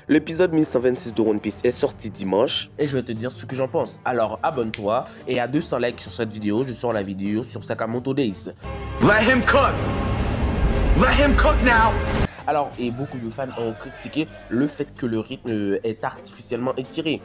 L'épisode 1126 de One Piece est sorti dimanche et je vais te dire ce que j'en pense. Alors abonne-toi et à 200 likes sur cette vidéo, je sors la vidéo sur Sakamoto Days. Let him cook! Let him cook now! Alors, et beaucoup de fans ont critiqué le fait que le rythme est artificiellement étiré.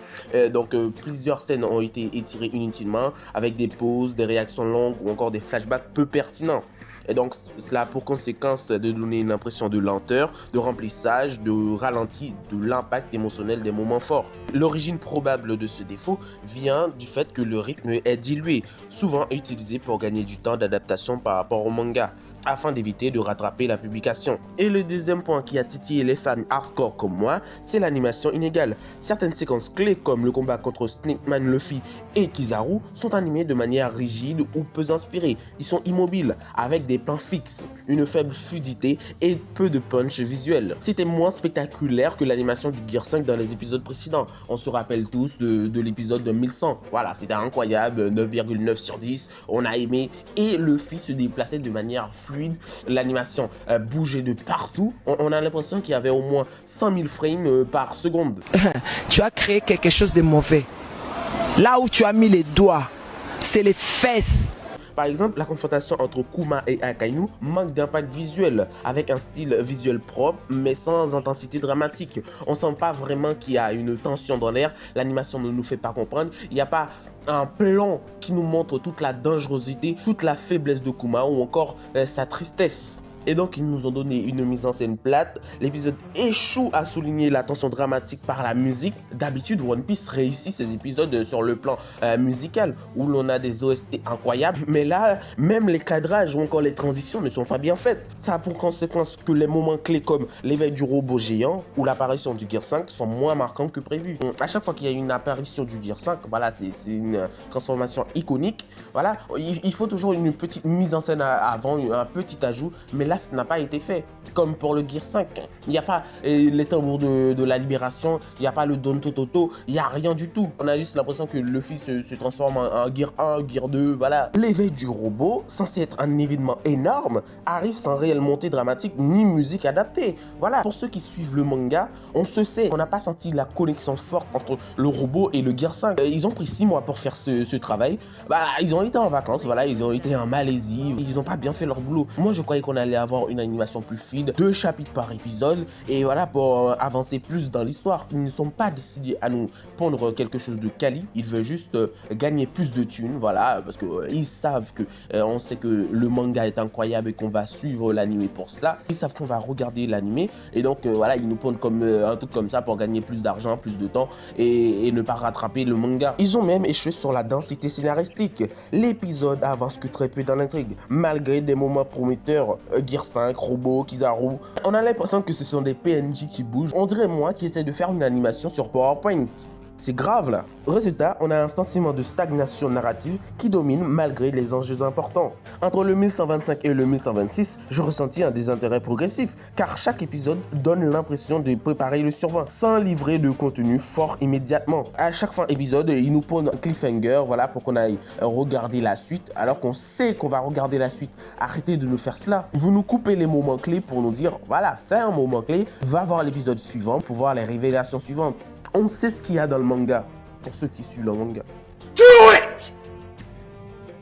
Plusieurs scènes ont été étirées inutilement avec des pauses, des réactions longues ou encore des flashbacks peu pertinents. Et donc, cela a pour conséquence de donner une impression de lenteur, de remplissage, de ralenti, de l'impact émotionnel des moments forts. L'origine probable de ce défaut vient du fait que le rythme est dilué, souvent utilisé pour gagner du temps d'adaptation par rapport au manga, afin d'éviter de rattraper la publication. Et le deuxième point qui a titillé les fans hardcore comme moi, c'est l'animation inégale. Certaines séquences clés comme le combat contre Snake Man, Luffy et Kizaru sont animées de manière rigide ou peu inspirée. Ils sont immobiles, avec des plans fixes, une faible fluidité et peu de punch visuel. C'était moins spectaculaire que l'animation du Gear 5 dans les épisodes précédents. On se rappelle tous de l'épisode de 1100. Voilà, c'était incroyable, 9,9 sur 10, on a aimé. Et Luffy se déplaçait de manière fluide, l'animation bougeait de partout. On a l'impression qu'il y avait au moins 100 000 frames par seconde. Tu as créé quelque chose de mauvais. Là où tu as mis les doigts, c'est les fesses. Par exemple, la confrontation entre Kuma et Akainu manque d'impact visuel, avec un style visuel propre, mais sans intensité dramatique. On sent pas vraiment qu'il y a une tension dans l'air, l'animation ne nous fait pas comprendre, il n'y a pas un plan qui nous montre toute la dangerosité, toute la faiblesse de Kuma ou encore sa tristesse. Et donc ils nous ont donné une mise en scène plate. L'épisode échoue à souligner la tension dramatique par la musique. D'habitude, One Piece réussit ses épisodes sur le plan musical, où l'on a des OST incroyables. Mais là, même les cadrages ou encore les transitions ne sont pas bien faites. Ça a pour conséquence que les moments clés comme l'éveil du robot géant ou l'apparition du Gear 5 sont moins marquants que prévu. À chaque fois qu'il y a une apparition du Gear 5, voilà, c'est une transformation iconique. Voilà, il faut toujours une petite mise en scène avant, un petit ajout. Mais là, ça n'a pas été fait. Comme pour le Gear 5, il n'y a pas les tambours de la libération, il n'y a pas le Don Tototo, il n'y a rien du tout. On a juste l'impression que Luffy se transforme en Gear 1, Gear 2, voilà. L'éveil du robot, censé être un événement énorme, arrive sans réelle montée dramatique ni musique adaptée. Voilà, pour ceux qui suivent le manga, on se sait, on n'a pas senti la connexion forte entre le robot et le Gear 5. Ils ont pris 6 mois pour faire ce travail. Ils ont été en vacances, voilà, ils ont été en Malaisie, ils n'ont pas bien fait leur boulot. Moi, je croyais qu'on allait avoir une animation plus fluide, 2 chapitres par épisode, et voilà, pour avancer plus dans l'histoire. Ils ne sont pas décidés à nous pondre quelque chose de quali, ils veulent juste gagner plus de thunes, voilà, parce que ils savent que on sait que le manga est incroyable et qu'on va suivre l'anime pour cela. Ils savent qu'on va regarder l'anime, et donc voilà, ils nous pondent comme un truc comme ça pour gagner plus d'argent, plus de temps, et ne pas rattraper le manga. Ils ont même échoué sur la densité scénaristique. L'épisode avance que très peu dans l'intrigue, malgré des moments prometteurs. Gear 5, Robot, Kizaru. On a l'impression que ce sont des PNJ qui bougent. On dirait moi qui essaie de faire une animation sur PowerPoint. C'est grave là. Résultat, on a un sentiment de stagnation narrative qui domine malgré les enjeux importants. Entre le 1125 et le 1126, je ressentis un désintérêt progressif, car chaque épisode donne l'impression de préparer le survint, sans livrer de contenu fort immédiatement. À chaque fin épisode, ils nous pondent un cliffhanger, voilà, pour qu'on aille regarder la suite, alors qu'on sait qu'on va regarder la suite. Arrêtez de nous faire cela. Vous nous coupez les moments clés pour nous dire, voilà, c'est un moment clé, va voir l'épisode suivant pour voir les révélations suivantes. On sait ce qu'il y a dans le manga, pour ceux qui suivent le manga. Do it!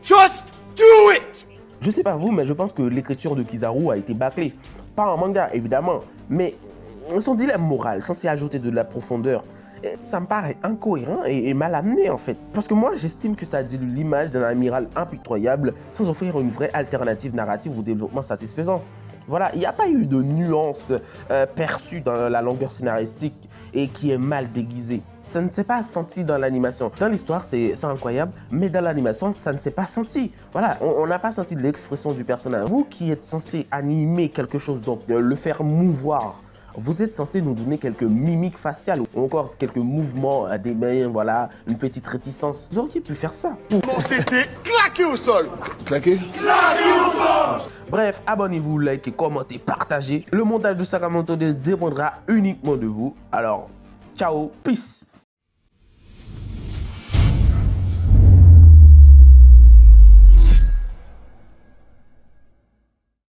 Just do it! Je sais pas vous, mais je pense que l'écriture de Kizaru a été bâclée. Pas en manga, évidemment, mais son dilemme moral, censé ajouter de la profondeur, ça me paraît incohérent et mal amené en fait. Parce que moi, j'estime que ça dilue l'image d'un amiral impitoyable sans offrir une vraie alternative narrative ou développement satisfaisant. Voilà, il n'y a pas eu de nuance perçue dans la longueur scénaristique et qui est mal déguisée. Ça ne s'est pas senti dans l'animation. Dans l'histoire, c'est incroyable, mais dans l'animation, ça ne s'est pas senti. Voilà, on n'a pas senti l'expression du personnage. Vous qui êtes censé animer quelque chose, donc le faire mouvoir, vous êtes censé nous donner quelques mimiques faciales ou encore quelques mouvements des mains, voilà, une petite réticence. Vous auriez pu faire ça. Comment c'était claqué au sol? Claqué? Claqué au sol! Bref, abonnez-vous, likez, commentez, partagez. Le montage de Sakamoto Days dépendra uniquement de vous. Alors, ciao, peace!